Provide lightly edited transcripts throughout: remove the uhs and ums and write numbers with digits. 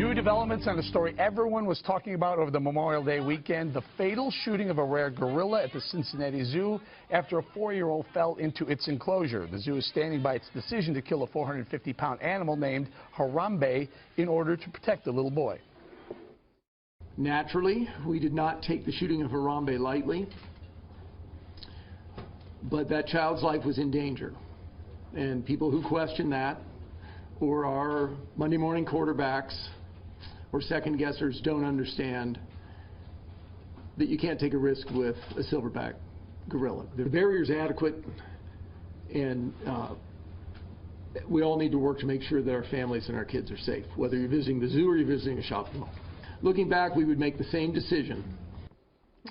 New developments on a story everyone was talking about over the Memorial Day weekend, the fatal shooting of a rare gorilla at the Cincinnati Zoo after a 4-year-old fell into its enclosure. The zoo is standing by its decision to kill a 450-pound animal named Harambe in order to protect the little boy. Naturally, we did not take the shooting of Harambe lightly, but that child's life was in danger. And people who question that, or our Monday morning quarterbacks, or second guessers, don't understand that you can't take a risk with a silverback gorilla. The barrier's adequate, and we all need to work to make sure that our families and our kids are safe, whether you're visiting the zoo or you're visiting a shopping mall. Looking back, we would make the same decision.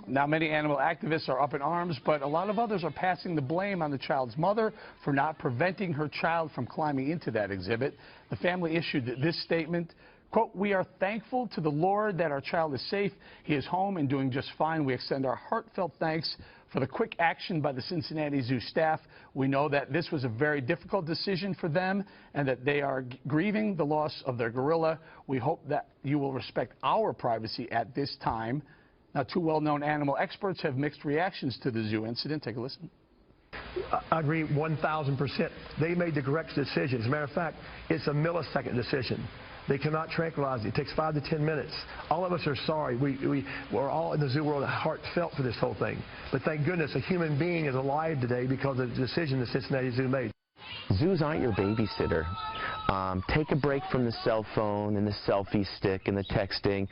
Now, many animal activists are up in arms, but a lot of others are passing the blame on the child's mother for not preventing her child from climbing into that exhibit. The family issued this statement, quote, "We are thankful to the Lord that our child is safe. He is home and doing just fine. We extend our heartfelt thanks for the quick action by the Cincinnati Zoo staff. We know that this was a very difficult decision for them and that they are grieving the loss of their gorilla. We hope that you will respect our privacy at this time." Now, two well-known animal experts have mixed reactions to the zoo incident. Take a listen. I agree 1,000%. They made the correct decision. As a matter of fact, it's a millisecond decision. They cannot tranquilize it. It takes 5 to 10 minutes. All of us are sorry. We're all in the zoo world heartfelt for this whole thing. But thank goodness a human being is alive today because of the decision the Cincinnati Zoo made. Zoos aren't your babysitter. Take a break from the cell phone and the selfie stick and the texting.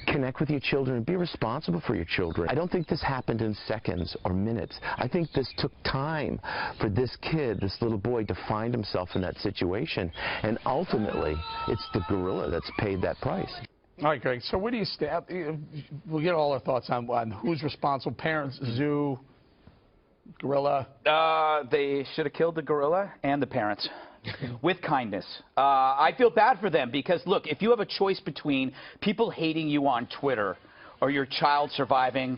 Connect with your children and be responsible for your children. I don't think this happened in seconds or minutes. I think this took time for this kid, this little boy, to find himself in that situation. And ultimately, it's the gorilla that's paid that price. All right, Greg, so where do you stand? We'll get all our thoughts on who's responsible, parents, zoo, gorilla. They should have killed the gorilla and the parents. With kindness. I feel bad for them because, look, if you have a choice between people hating you on Twitter or your child surviving,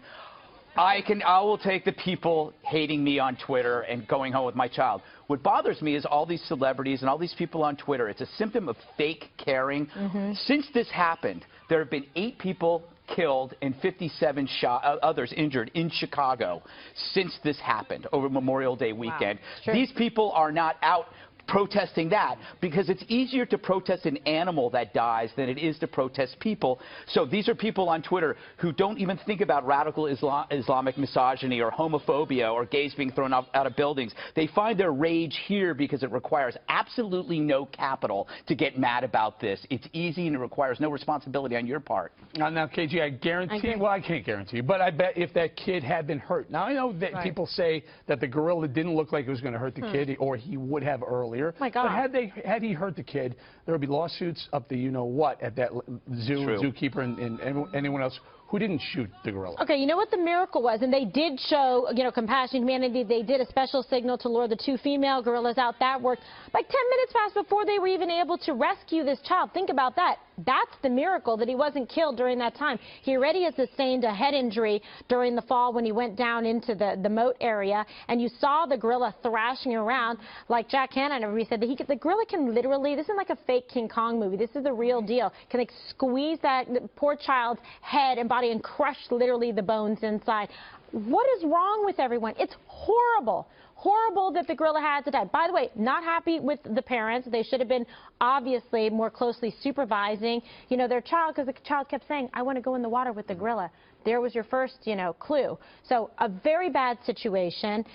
I will take the people hating me on Twitter and going home with my child. What bothers me is all these celebrities and all these people on Twitter. It's a symptom of fake caring. Since this happened, there have been 8 people killed and 57 others injured in Chicago since this happened over Memorial Day weekend. Wow. Sure. These people are not out protesting that because it's easier to protest an animal that dies than it is to protest people. So these are people on Twitter who don't even think about radical Islamic misogyny or homophobia or gays being thrown out of buildings. They find their rage here because it requires absolutely no capital to get mad about this. It's easy and it requires no responsibility on your part. Now, KG, I guarantee, well, I can't guarantee, but I bet if that kid had been hurt. Now, I know that people say that the gorilla didn't look like it was going to hurt the kid or he would have earlier. My God. But had he hurt the kid, there would be lawsuits up the you-know-what at that zoo, zookeeper, and anyone else who didn't shoot the gorilla. Okay, you know what the miracle was? And they did show, compassion, humanity. They did a special signal to lure the 2 female gorillas out. That worked. Like 10 minutes passed before they were even able to rescue this child. Think about that. That's the miracle, that he wasn't killed during that time. He already has sustained a head injury during the fall when he went down into the moat area. And you saw the gorilla thrashing around. Like Jack Hanna and everybody said, the gorilla can literally, this isn't like a fake King Kong movie. This is the real deal. Can like squeeze that poor child's head and body and crush literally the bones inside. What is wrong with everyone? It's horrible. Horrible that the gorilla had to die. By the way, not happy with the parents. They should have been obviously more closely supervising, their child, because the child kept saying, I want to go in the water with the gorilla. There was your first, clue. So a very bad situation.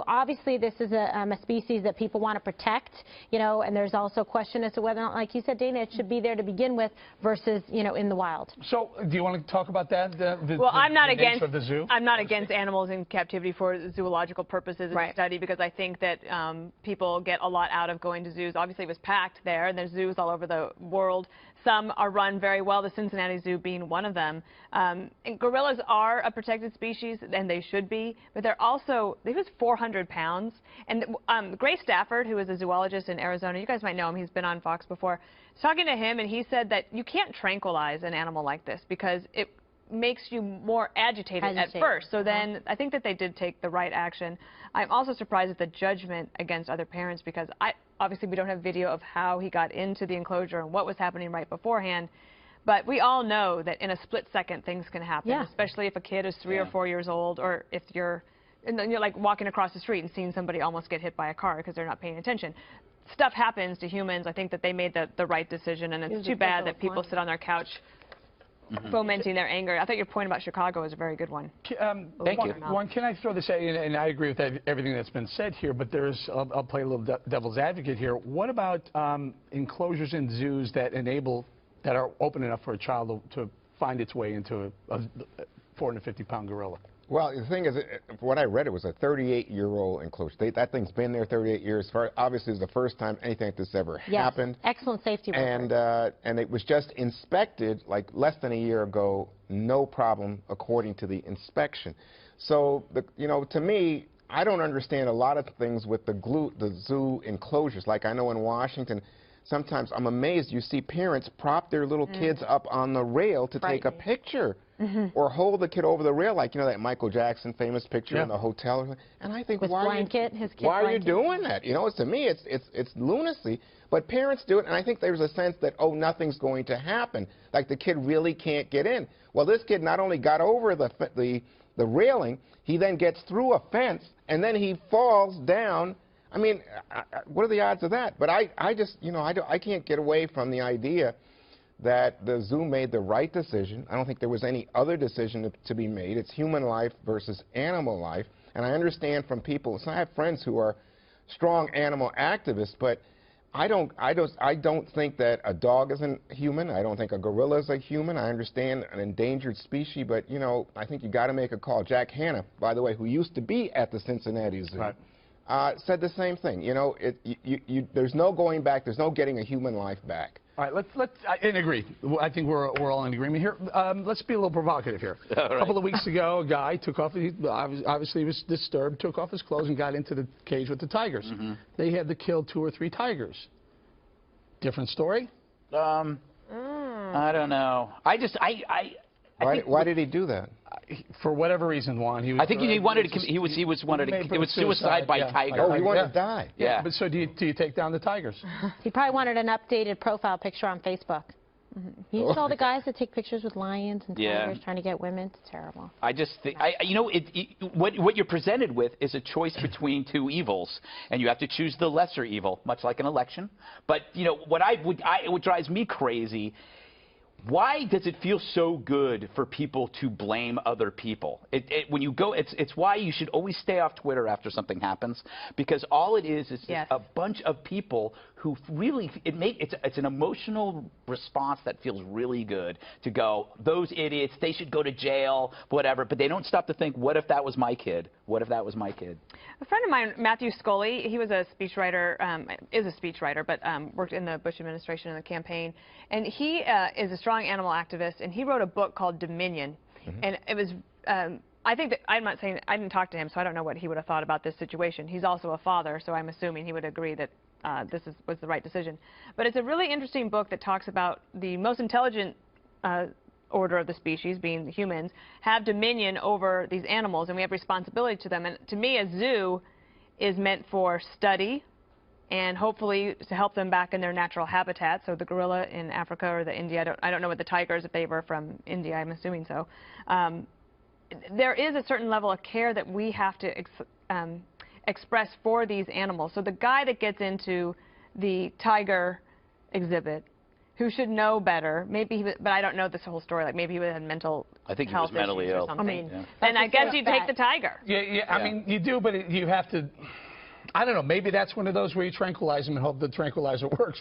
Obviously this is a species that people want to protect, and there's also a question as to whether or not, like you said, Dana, it should be there to begin with versus, in the wild. So do you want to talk about that? I'm not against the zoo? I'm not against animals in captivity for zoological purposes in the study because I think that people get a lot out of going to zoos. Obviously it was packed there, and there's zoos all over the world. Some are run very well, the Cincinnati Zoo being one of them. And gorillas are a protected species, and they should be, but they're also, they was 400 pounds. And Gray Stafford, who is a zoologist in Arizona, you guys might know him, he's been on Fox before, talking to him, and he said that you can't tranquilize an animal like this because it makes you more agitated at first. So then I think that they did take the right action. I'm also surprised at the judgment against other parents because obviously we don't have video of how he got into the enclosure and what was happening right beforehand. But we all know that in a split second things can happen, especially if a kid is 3 or 4 years old, or if you're like walking across the street and seeing somebody almost get hit by a car because they're not paying attention. Stuff happens to humans. I think that they made the right decision, and it's too bad that people sit on their couch fomenting their anger. I thought your point about Chicago was a very good one. Thank you. One, can I throw this at you, and I agree with everything that's been said here, but I'll play a little devil's advocate here. What about enclosures in zoos that are open enough for a child to find its way into a 450-pound gorilla? Well, the thing is, what I read, it was a 38-year-old enclosure. That thing's been there 38 years. Obviously, it's the first time anything like this ever happened. Excellent safety record. And it was just inspected like less than a year ago, no problem according to the inspection. So, to me, I don't understand a lot of things with the zoo enclosures. Like I know in Washington, sometimes I'm amazed you see parents prop their little kids up on the rail to take a picture. Or hold the kid over the rail, like, that Michael Jackson famous picture in the hotel. And I think, why are you doing that? To me, it's lunacy. But parents do it, and I think there's a sense that, oh, nothing's going to happen. Like the kid really can't get in. Well, this kid not only got over the railing, he then gets through a fence, and then he falls down. I mean, what are the odds of that? But I just, I can't get away from the idea that the zoo made the right decision. I don't think there was any other decision to be made. It's human life versus animal life. And I understand from people, so I have friends who are strong animal activists, but I don't think that a dog isn't human. I don't think a gorilla is a human. I understand an endangered species, but, I think you got to make a call. Jack Hanna, by the way, who used to be at the Cincinnati Zoo, said the same thing. There's no going back. There's no getting a human life back. All right, let's agree. I think we're all in agreement here. Let's be a little provocative here. A couple of weeks ago, a guy took off, obviously he was disturbed, took off his clothes and got into the cage with the tigers. They had to kill 2 or 3 tigers. Different story? I don't know. Why did he do that? For whatever reason, Juan. I think he wanted to. It was suicide by tiger. Oh, he wanted to die. Yeah. But so do you take down the tigers? He probably wanted an updated profile picture on Facebook. You saw the guys that take pictures with lions and tigers trying to get women. It's terrible. I just think, what you're presented with is a choice between 2 evils, and you have to choose the lesser evil, much like an election. But what drives me crazy. Why does it feel so good for people to blame other people? When you go, it's why you should always stay off Twitter after something happens, because all it is a bunch of people who really it's an emotional response that feels really good to go, those idiots, they should go to jail, whatever. But they don't stop to think, what if that was my kid? What if that was my kid? A friend of mine, Matthew Scully, he was a speechwriter, is a speechwriter, but worked in the Bush administration in the campaign, and he is a strong animal activist, and he wrote a book called Dominion, and it was. I think that I'm not saying I didn't talk to him, so I don't know what he would have thought about this situation. He's also a father, so I'm assuming he would agree that this was the right decision. But it's a really interesting book that talks about the most intelligent order of the species, being the humans, have dominion over these animals, and we have responsibility to them. And to me, a zoo is meant for study and hopefully to help them back in their natural habitat. So the gorilla in Africa or the India, I don't know what the tigers, if they were from India, I'm assuming so. There is a certain level of care that we have to express for these animals. So the guy that gets into the tiger exhibit, who should know better, maybe, but I don't know this whole story. Like maybe he had mental. I think he was mentally ill. I mean, then I guess you take the tiger. Yeah. I mean, you do, but you have to. I don't know. Maybe that's one of those where you tranquilize them and hope the tranquilizer works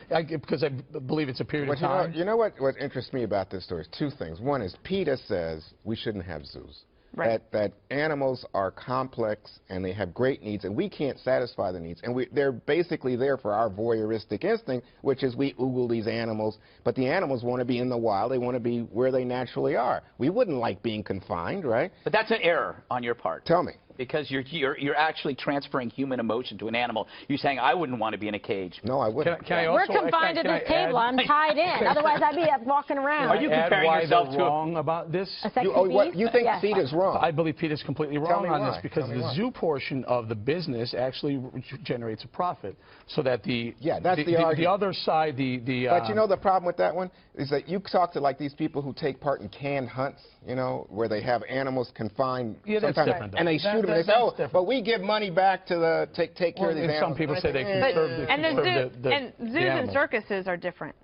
because I believe it's a period of time. You know what interests me about this story is 2 things. One is PETA says we shouldn't have zoos. Right. That animals are complex and they have great needs, and we can't satisfy the needs. And they're basically there for our voyeuristic instinct, which is we oogle these animals, but the animals want to be in the wild. They want to be where they naturally are. We wouldn't like being confined, right? But that's an error on your part. Tell me. Because you're actually transferring human emotion to an animal. You're saying, I wouldn't want to be in a cage. No, I wouldn't. We're confined to this table. I'm tied in. Otherwise, I'd be up walking around. Are you comparing yourself to wrong about this? A sexy beast? You think Yes. Peter's wrong? I believe Peter's completely wrong on this because Tell me the why. zoo portion of the business actually generates a profit, so that the argument. other side, But you know the problem with that one is that you talk to like these people who take part in canned hunts, you know, where they have animals confined. Yeah, that's sometimes, different. And they shoot them. They say, oh, but we give money back to the take care of these animals. Some people say they But, conserve and zoos and animals. circuses are different.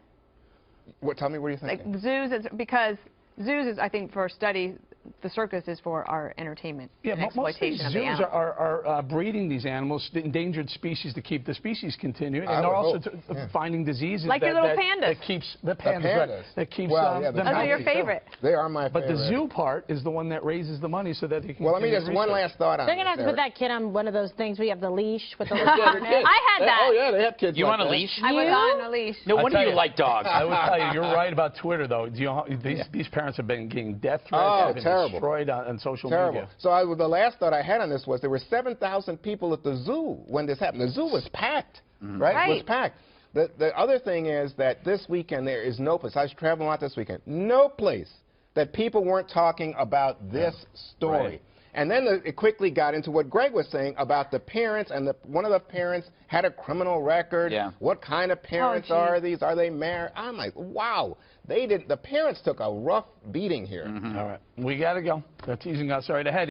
What? Tell me what do you think? Like zoos, because zoos is, I think, for a study, the circus is for our entertainment and exploitation of the zoos animals. are breeding these animals, the endangered species, to keep the species continuing, and they're also finding diseases like your little pandas. that keeps the pandas. Right, that keeps them those are your favorite. They are my favorite. But the zoo part is the one that raises the money so that they can. Well, let me just one last thought on They're going to have to put Eric. that kid on one of those things where you have the leash with the little I had that. Oh, yeah, they have kids You like want a that. leash? I was on a leash. No wonder you like dogs. I would tell you, you're right about Twitter, though. Do you know, these parents have been getting death threats. Oh, have been terrible. Destroyed on social Terrible. media. So the last thought I had on this was there were 7,000 people at the zoo when this happened. The zoo was packed, right? It was packed. The other thing is that this weekend there is no place. I was traveling a lot this weekend. No place that people weren't talking about this story. Right. And then it quickly got into what Greg was saying about the parents, and one of the parents had a criminal record. Yeah. What kind of parents are these? Are they married? I'm like, wow. The parents took a rough beating here. All right. We got to go. They're teasing us right ahead.